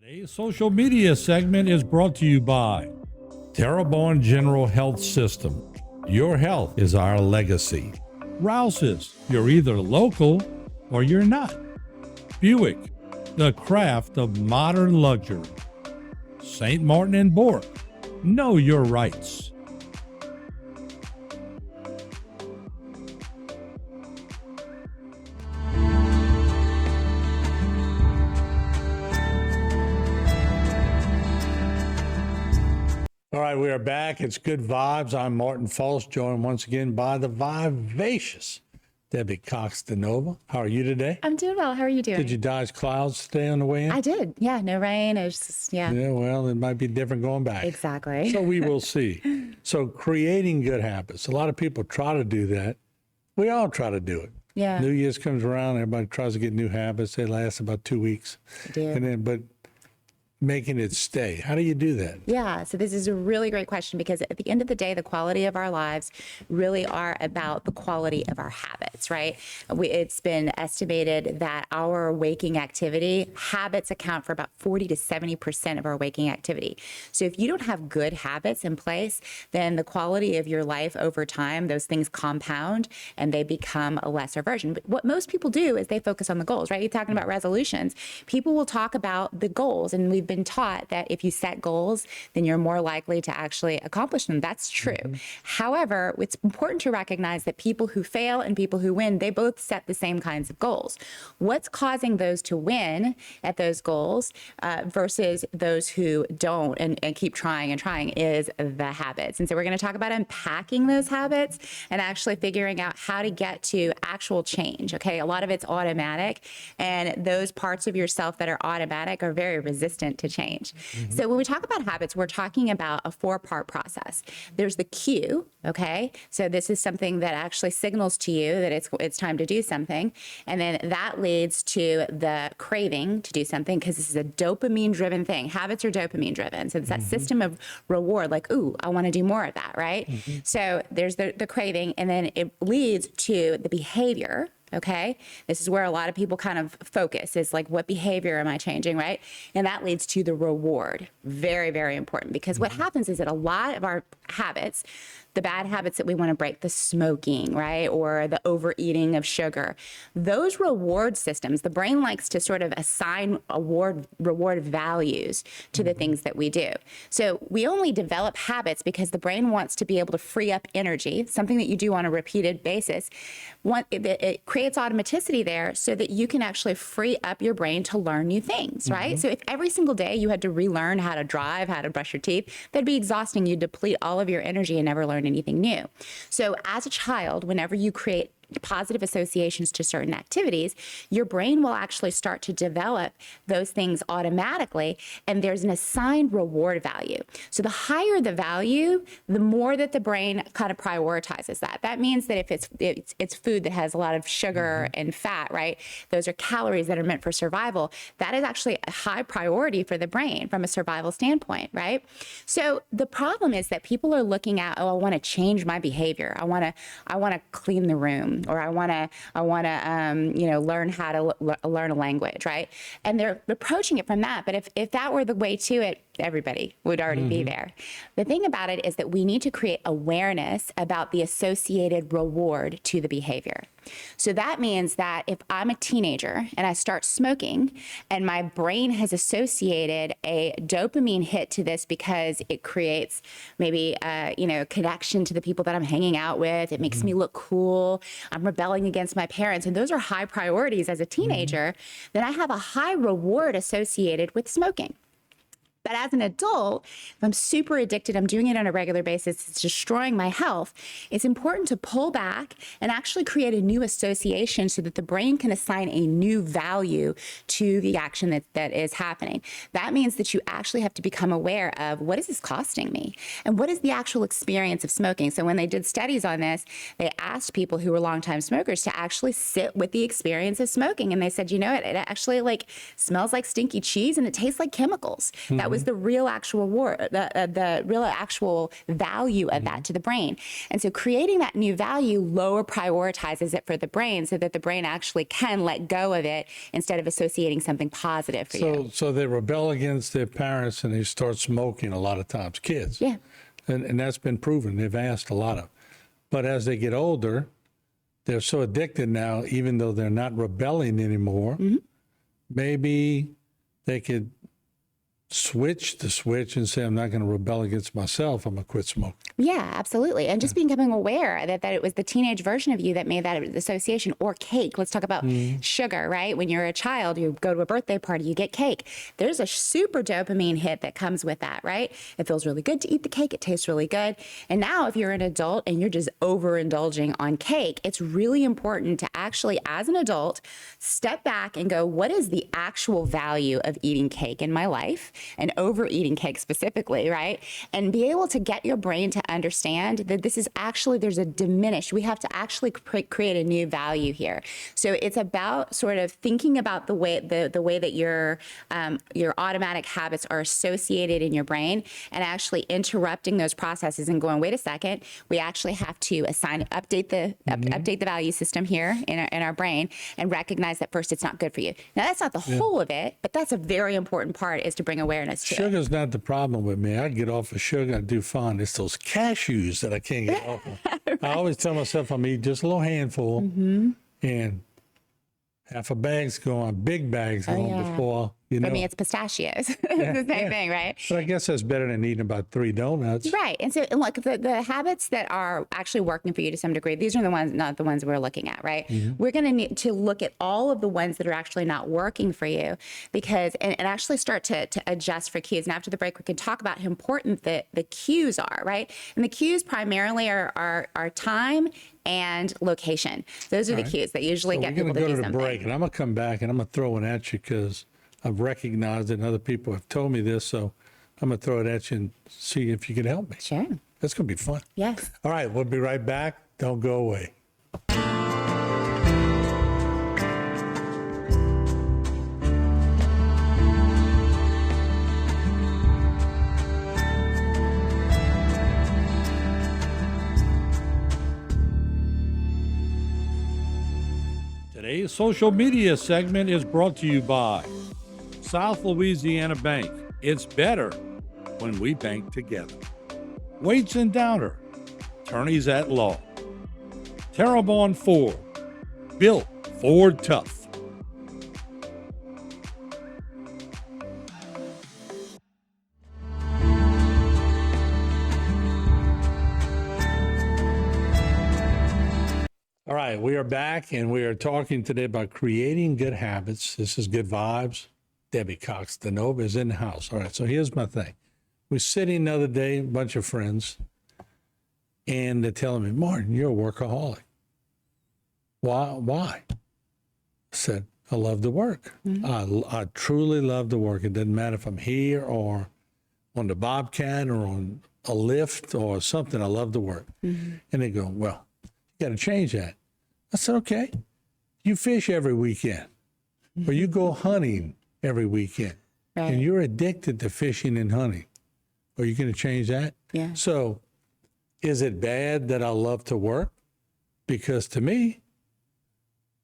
Today's social media segment is brought to you by Terrebonne General Health System. Your health is our legacy. Rouse's, you're either local or you're not. Buick, the craft of modern luxury. St. Martin and Bork, know your rights. All right, we are back. It's Good Vibes. I'm Martin Falls, joined once again by the vivacious Debbie Cox-DeNova. How are you today? I'm doing well. How are you doing? Did you dodge clouds today on the way in? I did. Yeah, no rain. It was just, yeah. Yeah, well, it might be different going back. Exactly. So we will see. So creating good habits. A lot of people try to do that. We all try to do it. Yeah. New Year's comes around, everybody tries to get new habits. They last about 2 weeks. I do. And then, but making it stay. How do you do that? Yeah, so this is a really great question because at the end of the day, the quality of our lives really are about the quality of our habits, right? It's been estimated that our waking activity, habits account for about 40 to 70% of our waking activity. So if you don't have good habits in place, then the quality of your life over time, those things compound and they become a lesser version. But what most people do is they focus on the goals, right? You're talking about resolutions. People will talk about the goals, and we've been taught that if you set goals, then you're more likely to actually accomplish them. That's true. Mm-hmm. However, it's important to recognize that people who fail and people who win, they both set the same kinds of goals. What's causing those to win at those goals versus those who don't and keep trying and trying is the habits. And so we're going to talk about unpacking those habits and actually figuring out how to get to actual change. Okay, a lot of it's automatic, and those parts of yourself that are automatic are very resistant to change. Mm-hmm. So when we talk about habits, we're talking about a 4-part process. There's the cue, okay? So this is something that actually signals to you that it's time to do something. And then that leads to the craving to do something, because this is a dopamine-driven thing. Habits are dopamine-driven. So it's that system of reward, like, ooh, I want to do more of that, right? Mm-hmm. So there's the craving, and then it leads to the behavior. Okay, this is where a lot of people kind of focus, is like, what behavior am I changing, right? And that leads to the reward. Very, very important, because what happens is that a lot of our habits, the bad habits that we want to break, the smoking, right, or the overeating of sugar, those reward systems, the brain likes to sort of assign reward values to the things that we do. So we only develop habits because the brain wants to be able to free up energy, something that you do on a repeated basis. It creates automaticity there so that you can actually free up your brain to learn new things, right? So if every single day you had to relearn how to drive, how to brush your teeth, that'd be exhausting. You'd deplete all of your energy and never learn anything new. So as a child, whenever you create positive associations to certain activities, your brain will actually start to develop those things automatically, and there's an assigned reward value. So the higher the value, the more that the brain kind of prioritizes that. That means that if it's food that has a lot of sugar and fat, right? Those are calories that are meant for survival. That is actually a high priority for the brain from a survival standpoint, right? So the problem is that people are looking at, oh, I want to change my behavior. I want to clean the room. Or I want to, learn how to learn a language, right? And they're approaching it from that. But if that were the way to it, everybody would already be there. The thing about it is that we need to create awareness about the associated reward to the behavior. So that means that if I'm a teenager and I start smoking and my brain has associated a dopamine hit to this because it creates maybe connection to the people that I'm hanging out with, it makes me look cool, I'm rebelling against my parents, and those are high priorities as a teenager, then I have a high reward associated with smoking. But as an adult, if I'm super addicted, I'm doing it on a regular basis, it's destroying my health, it's important to pull back and actually create a new association so that the brain can assign a new value to the action that is happening. That means that you actually have to become aware of, what is this costing me? And what is the actual experience of smoking? So when they did studies on this, they asked people who were longtime smokers to actually sit with the experience of smoking. And they said, it actually smells like stinky cheese and it tastes like chemicals. That was was the real actual the real actual value of that to the brain. And so creating that new value lower prioritizes it for the brain so that the brain actually can let go of it instead of associating something positive for you. So they rebel against their parents and they start smoking a lot of times, kids. Yeah. And that's been proven. They've asked a lot of. But as they get older, they're so addicted now, even though they're not rebelling anymore, maybe they could switch the switch and say, I'm not going to rebel against myself. I'm going to quit smoking. Yeah, absolutely. And just becoming aware that it was the teenage version of you that made that association. Or cake. Let's talk about sugar, right? When you're a child, you go to a birthday party, you get cake. There's a super dopamine hit that comes with that, right? It feels really good to eat the cake. It tastes really good. And now if you're an adult and you're just overindulging on cake, it's really important to actually, as an adult, step back and go, what is the actual value of eating cake in my life? And overeating cake specifically, right? And be able to get your brain to understand that this is actually, there's a diminished, we have to actually create a new value here. So it's about sort of thinking about the way that your automatic habits are associated in your brain and actually interrupting those processes and going, wait a second, we actually have to update the value system here in our brain and recognize that first it's not good for you. Now that's not the whole of it, but that's a very important part, is to bring awareness to it. Sugar's not the problem with me. I'd get off of sugar. I'd do fine. It's those cashews that I can't get off of. Right. I always tell myself I'm eating just a little handful and half a bag's gone, big bag's gone before, you know. For me, it's pistachios. It's the same thing, right? But I guess that's better than eating about 3 donuts. Right. And so, look, the habits that are actually working for you to some degree, these are the ones, not the ones we're looking at, right? We're going to need to look at all of the ones that are actually not working for you, because, and actually start to adjust for cues. And after the break, we can talk about how important the cues are, right? And the cues primarily are time and location. Those are the cues that usually get people to do something. We're going to go to the break, and I'm going to come back and I'm going to throw one at you because I've recognized it and other people have told me this. So I'm going to throw it at you and see if you can help me. Sure. That's going to be fun. Yes. All right. We'll be right back. Don't go away. Today's social media segment is brought to you by South Louisiana Bank. It's better when we bank together. Waits and Downer, attorneys at law. Terrebonne Ford, built Ford tough. All right, we are back and we are talking today about creating good habits. This is Good Vibes. Debbie Cox DeNova is in the house. All right, so here's my thing. We're sitting the other day, a bunch of friends, and they're telling me, Martin, you're a workaholic. Why? I said, I love to work. I truly love to work. It doesn't matter if I'm here or on the Bobcat or on a lift or something. I love to work. And they go, well, you got to change that. I said, okay, you fish every weekend or you go hunting every weekend and you're addicted to fishing and hunting. Are you going to change that? Yeah. So is it bad that I love to work? Because to me,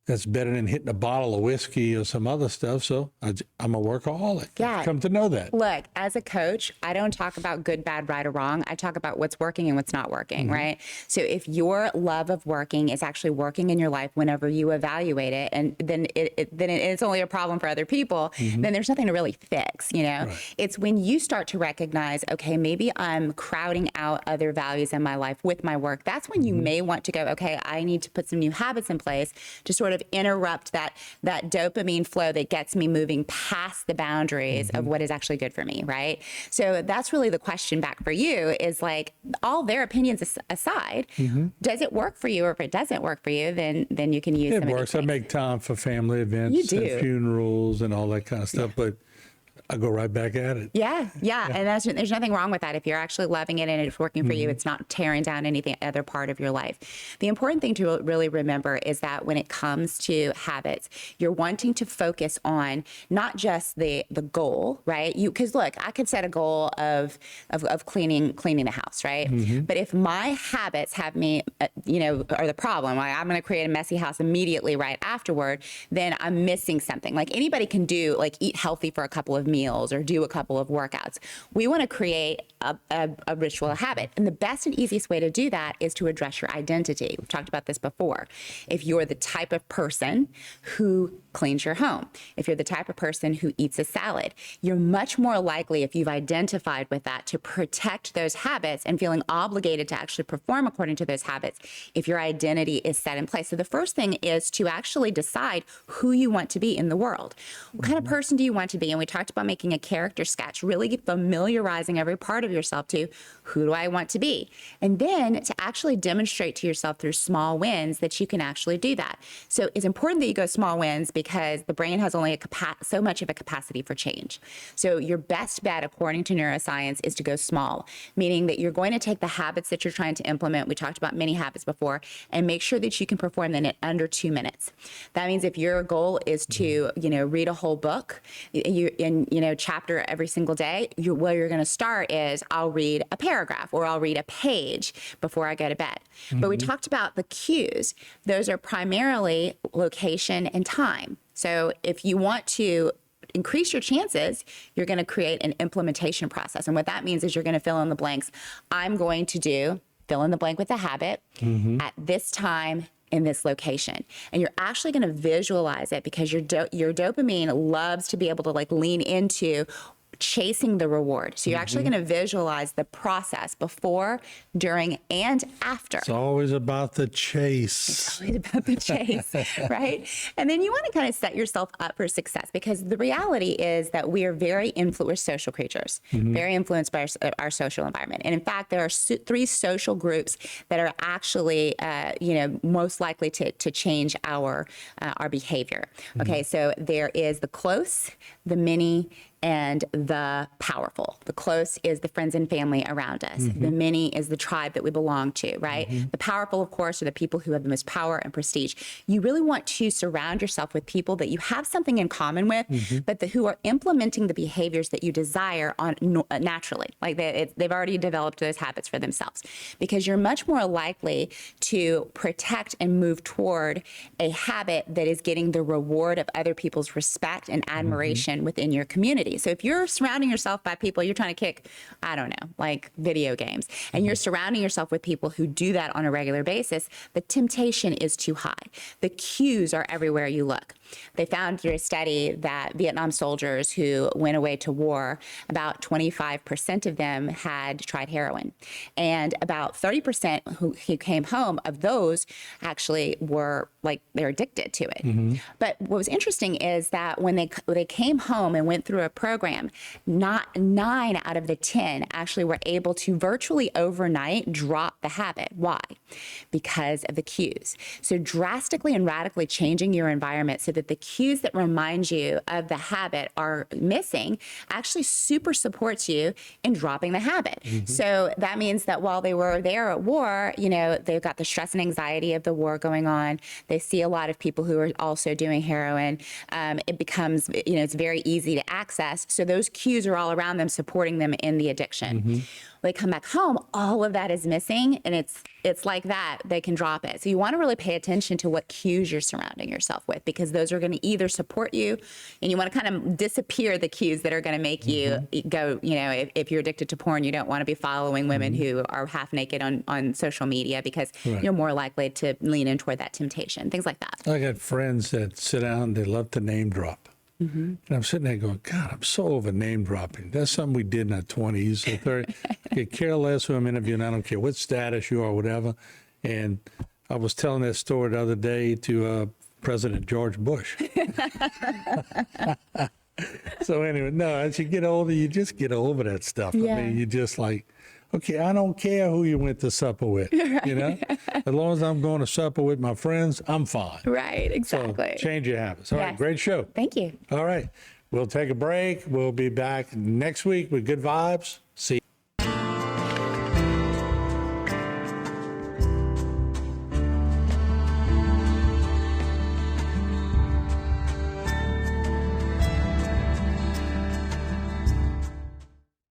that's better than hitting a bottle of whiskey or some other stuff. So I'm a workaholic. Yeah. Come to know that. Look, as a coach, I don't talk about good, bad, right, or wrong. I talk about what's working and what's not working, right? So if your love of working is actually working in your life whenever you evaluate it, and then it's only a problem for other people, then there's nothing to really fix, you know? Right. It's when you start to recognize, okay, maybe I'm crowding out other values in my life with my work. That's when you may want to go, okay, I need to put some new habits in place to sort of interrupt that dopamine flow that gets me moving past the boundaries of what is actually good for me, right? So that's really the question back for you, is like, all their opinions aside, does it work for you? Or if it doesn't work for you, then you can use it works. I make time for family events and funerals and all that kind of stuff. But I go right back at it. Yeah. And there's nothing wrong with that. If you're actually loving it and it's working for you, it's not tearing down anything other part of your life. The important thing to really remember is that when it comes to habits, you're wanting to focus on not just the goal, right? Because look, I could set a goal of cleaning the house, right? But if my habits have me, are the problem, like I'm going to create a messy house immediately right afterward, then I'm missing something. Like anybody can do, like eat healthy for a couple of meals or do a couple of workouts. We want to create a ritual, a habit. And the best and easiest way to do that is to address your identity. We've talked about this before. If you're the type of person who cleans your home, if you're the type of person who eats a salad, you're much more likely, if you've identified with that, to protect those habits and feeling obligated to actually perform according to those habits if your identity is set in place. So the first thing is to actually decide who you want to be in the world. What kind of person do you want to be? And we talked about making a character sketch, really familiarizing every part of yourself to who do I want to be? And then to actually demonstrate to yourself through small wins that you can actually do that. So it's important that you go small wins because the brain has only so much of a capacity for change. So your best bet, according to neuroscience, is to go small, meaning that you're going to take the habits that you're trying to implement. We talked about many habits before, and make sure that you can perform them in under 2 minutes. That means if your goal is to, read a whole book, chapter every single day, where you're going to start is I'll read a paragraph or I'll read a page before I go to bed. But we talked about the cues. Those are primarily location and time. So if you want to increase your chances, you're going to create an implementation process. And what that means is you're going to fill in the blanks. I'm going to fill in the blank with a habit at this time in this location. And you're actually going to visualize it because your dopamine loves to be able to lean into chasing the reward. So you're actually going to visualize the process before, during, and after. It's always about the chase. It's always about the chase, right? And then you want to kind of set yourself up for success because the reality is that we are very we're social creatures, very influenced by our social environment. And in fact, there are 3 social groups that are actually, most likely to change our behavior. Okay, so there is the close, the many, and the powerful. The close is the friends and family around us. The many is the tribe that we belong to, right? The powerful, of course, are the people who have the most power and prestige. You really want to surround yourself with people that you have something in common with, but who are implementing the behaviors that you desire naturally. Like they've already developed those habits for themselves. Because you're much more likely to protect and move toward a habit that is getting the reward of other people's respect and admiration within your community. So if you're surrounding yourself by people, you're trying to kick, I don't know, like video games, and you're surrounding yourself with people who do that on a regular basis, the temptation is too high. The cues are everywhere you look. They found through a study that Vietnam soldiers who went away to war, about 25% of them had tried heroin. And about 30% who came home of those actually were they're addicted to it. But what was interesting is that when they came home and went through a program, not 9 out of the 10 actually were able to virtually overnight drop the habit. Why? Because of the cues. So drastically and radically changing your environment so that the cues that remind you of the habit are missing actually super supports you in dropping the habit. So that means that while they were there at war, they've got the stress and anxiety of the war going on. They see a lot of people who are also doing heroin. It becomes, it's very easy to access. So those cues are all around them, supporting them in the addiction. They come back home, all of that is missing, and it's like that, they can drop it. So you want to really pay attention to what cues you're surrounding yourself with, because those are going to either support you, and you want to kind of disappear the cues that are going to make you go, if you're addicted to porn, you don't want to be following women who are half naked on social media because you're more likely to lean in toward that temptation, things like that. I got friends that sit down, they love to name drop. And I'm sitting there going, God, I'm so over name dropping. That's something we did in our 20s or 30s. Could care less who I'm interviewing. I don't care what status you are or whatever. And I was telling that story the other day to President George Bush. So anyway, no, as you get older, you just get over that stuff. Yeah. I mean, you just okay, I don't care who you went to supper with, As long as I'm going to supper with my friends, I'm fine. Right, exactly. So change your habits. All right, Yes. great show. Thank you. All right. We'll take a break. We'll be back next week with good vibes.